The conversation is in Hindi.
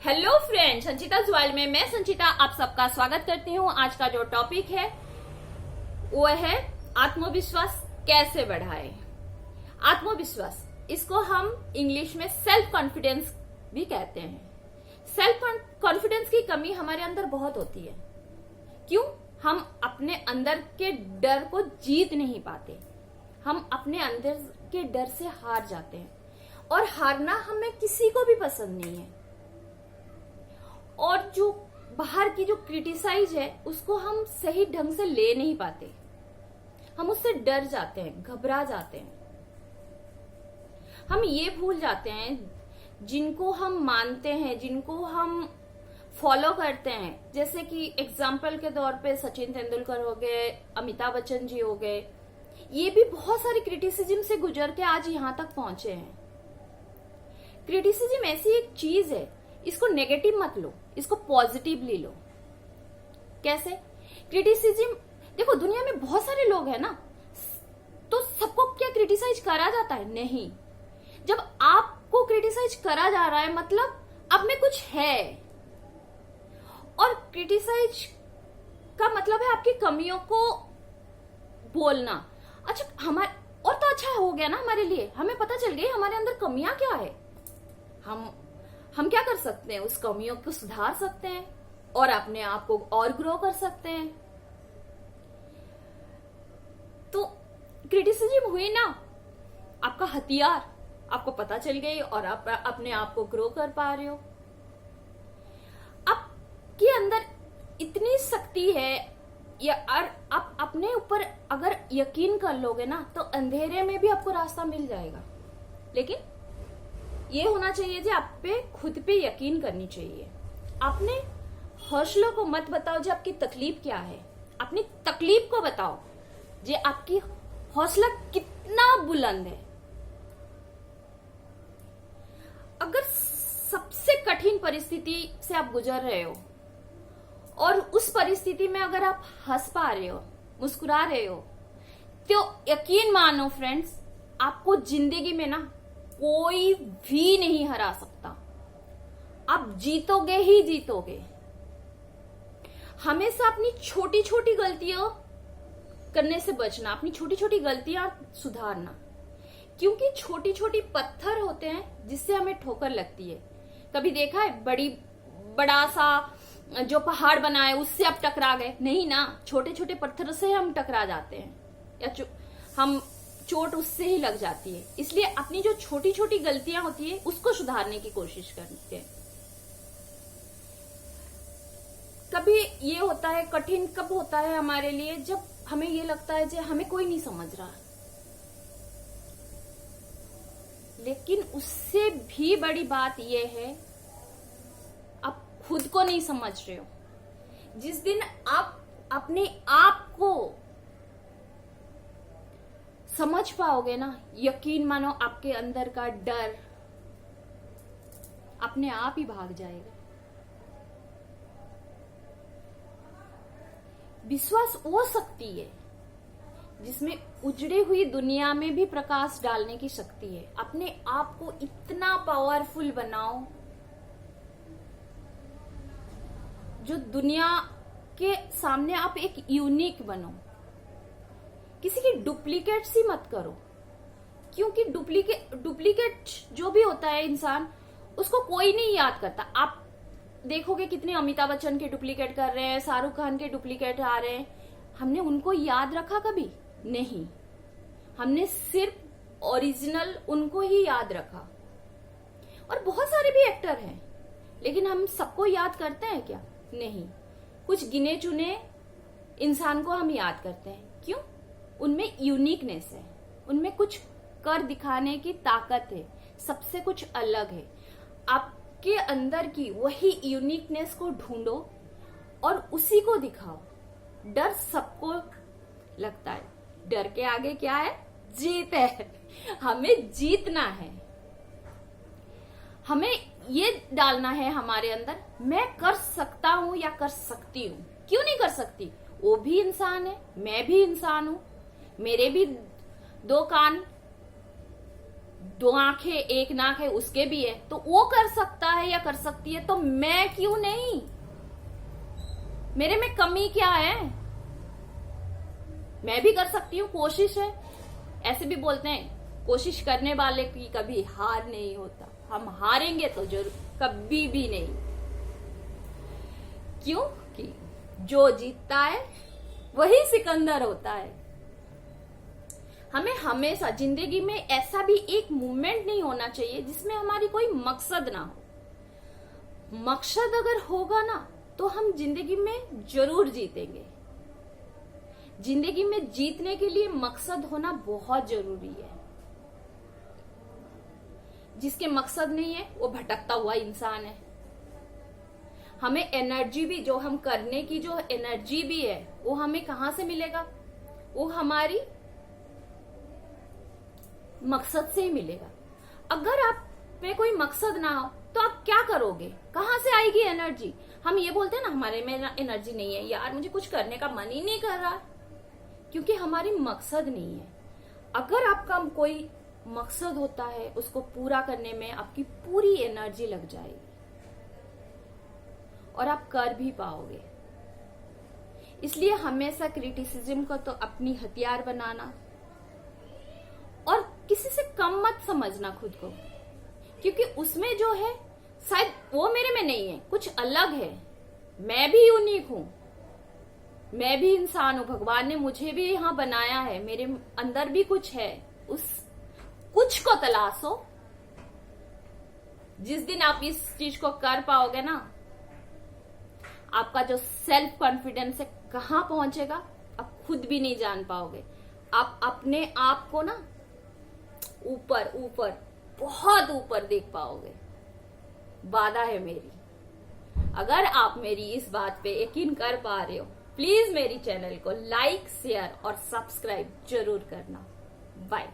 हेलो फ्रेंड, संचिता जुआल में मैं संचिता आप सबका स्वागत करती हूँ। आज का जो टॉपिक है वो है आत्मविश्वास कैसे बढ़ाएं। आत्मविश्वास, इसको हम इंग्लिश में सेल्फ कॉन्फिडेंस भी कहते हैं। सेल्फ कॉन्फिडेंस की कमी हमारे अंदर बहुत होती है। क्यों? हम अपने अंदर के डर को जीत नहीं पाते। हम अपने अंदर के डर से हार जाते हैं और हारना हमें किसी को भी पसंद नहीं है। और जो बाहर की जो क्रिटिसाइज है उसको हम सही ढंग से ले नहीं पाते। हम उससे डर जाते हैं, घबरा जाते हैं। हम ये भूल जाते हैं जिनको हम मानते हैं, जिनको हम फॉलो करते हैं, जैसे कि एग्जाम्पल के तौर पे सचिन तेंदुलकर हो गए, अमिताभ बच्चन जी हो गए। ये भी बहुत सारी क्रिटिसिज्म से गुजर के आज यहां तक पहुंचे हैं। क्रिटिसिज्म ऐसी एक चीज है, इसको नेगेटिव मत लो, इसको पॉजिटिवली लो। कैसे? क्रिटिसिज्म, देखो दुनिया में बहुत सारे लोग हैं ना, तो सबको क्या क्रिटिसाइज करा जाता है? नहीं। जब आपको क्रिटिसाइज करा जा रहा है मतलब आप में कुछ है। और क्रिटिसाइज का मतलब है आपकी कमियों को बोलना। अच्छा, हमारे और तो अच्छा हो गया ना हमारे लिए, हमें पता चल गई हमारे अंदर कमियां क्या है। हम क्या कर सकते हैं? उस कमियों को सुधार सकते हैं और अपने आप को और ग्रो कर सकते हैं। तो क्रिटिसिज्म हुई ना आपका हथियार, आपको पता चल गई और आप अपने आप को ग्रो कर पा रहे हो। आपके अंदर इतनी शक्ति है, या आप अपने ऊपर अगर यकीन कर लोगे ना तो अंधेरे में भी आपको रास्ता मिल जाएगा। लेकिन ये होना चाहिए जी, आप पे खुद पे यकीन करनी चाहिए। अपने हौसलों को मत बताओ जी आपकी तकलीफ क्या है, अपनी तकलीफ को बताओ जी आपकी हौसला कितना बुलंद है। अगर सबसे कठिन परिस्थिति से आप गुजर रहे हो और उस परिस्थिति में अगर आप हंस पा रहे हो, मुस्कुरा रहे हो, तो यकीन मानो फ्रेंड्स, आपको जिंदगी में ना कोई भी नहीं हरा सकता। आप जीतोगे ही जीतोगे। हमेशा अपनी छोटी छोटी गलतियां करने से बचना, अपनी छोटी छोटी गलतियां सुधारना, क्योंकि छोटी छोटी पत्थर होते हैं जिससे हमें ठोकर लगती है। कभी देखा है बड़ा सा जो पहाड़ बना है उससे आप टकरा गए? नहीं ना, छोटे छोटे पत्थरों से हम टकरा जाते हैं या हम चोट उससे ही लग जाती है। इसलिए अपनी जो छोटी छोटी गलतियां होती है उसको सुधारने की कोशिश करते हैं। कभी ये होता है, कठिन कब होता है हमारे लिए, जब हमें ये लगता है कि हमें कोई नहीं समझ रहा। लेकिन उससे भी बड़ी बात यह है आप खुद को नहीं समझ रहे हो। जिस दिन आप अपने आप को समझ पाओगे ना, यकीन मानो आपके अंदर का डर अपने आप ही भाग जाएगा। विश्वास वो शक्ति है जिसमें उजड़ी हुई दुनिया में भी प्रकाश डालने की शक्ति है। अपने आप को इतना पावरफुल बनाओ जो दुनिया के सामने आप एक यूनिक बनो। किसी की डुप्लीकेट सी मत करो, क्योंकि डुप्लीकेट जो भी होता है इंसान, उसको कोई नहीं याद करता। आप देखोगे कितने अमिताभ बच्चन के डुप्लीकेट कर रहे हैं, शाहरुख खान के डुप्लीकेट आ रहे हैं। हमने उनको याद रखा कभी? नहीं। हमने सिर्फ ओरिजिनल उनको ही याद रखा। और बहुत सारे भी एक्टर हैं, लेकिन हम सबको याद करते हैं क्या? नहीं। कुछ गिने चुने इंसान को हम याद करते हैं। क्यों? उनमें यूनिकनेस है, उनमें कुछ कर दिखाने की ताकत है, सबसे कुछ अलग है। आपके अंदर की वही यूनिकनेस को ढूंढो और उसी को दिखाओ। डर सबको लगता है, डर के आगे क्या है? जीत है। हमें जीतना है। हमें ये डालना है हमारे अंदर, मैं कर सकता हूं या कर सकती हूं। क्यों नहीं कर सकती? वो भी इंसान है, मैं भी इंसान हूं, मेरे भी दो कान, 2 आंखें 1 नाक है उसके भी है, तो वो कर सकता है या कर सकती है, तो मैं क्यों नहीं? मेरे में कमी क्या है? मैं भी कर सकती हूँ, कोशिश है। ऐसे भी बोलते हैं कोशिश करने वाले की कभी हार नहीं होता। हम हारेंगे तो जरूर, कभी भी नहीं। क्यों? कि जो जीतता है वही सिकंदर होता है। हमें हमेशा जिंदगी में ऐसा भी एक मोमेंट नहीं होना चाहिए जिसमें हमारी कोई मकसद ना हो। मकसद अगर होगा ना तो हम जिंदगी में जरूर जीतेंगे। जिंदगी में जीतने के लिए मकसद होना बहुत जरूरी है। जिसके मकसद नहीं है वो भटकता हुआ इंसान है। हमें एनर्जी भी, जो हम करने की जो एनर्जी भी है, वो हमें कहां से मिलेगा? वो हमारी मकसद से ही मिलेगा। अगर आप में कोई मकसद ना हो तो आप क्या करोगे? कहां से आएगी एनर्जी? हम ये बोलते हैं ना हमारे में एनर्जी नहीं है, यार मुझे कुछ करने का मन ही नहीं कर रहा, क्योंकि हमारी मकसद नहीं है। अगर आपका कोई मकसद होता है, उसको पूरा करने में आपकी पूरी एनर्जी लग जाएगी और आप कर भी पाओगे। इसलिए हमेशा क्रिटिसिज्म को तो अपनी हथियार बनाना और किसी से कम मत समझना खुद को, क्योंकि उसमें जो है शायद वो मेरे में नहीं है, कुछ अलग है। मैं भी यूनिक हूं, मैं भी इंसान हूं, भगवान ने मुझे भी यहां बनाया है, मेरे अंदर भी कुछ है। उस कुछ को तलाशो। जिस दिन आप इस चीज को कर पाओगे ना, आपका जो सेल्फ कॉन्फिडेंस है कहां पहुंचेगा आप खुद भी नहीं जान पाओगे। आप अपने आप को ना ऊपर ऊपर, बहुत ऊपर देख पाओगे। वादा है मेरी। अगर आप मेरी इस बात पे यकीन कर पा रहे हो, प्लीज मेरी चैनल को लाइक, शेयर और सब्सक्राइब जरूर करना। बाय।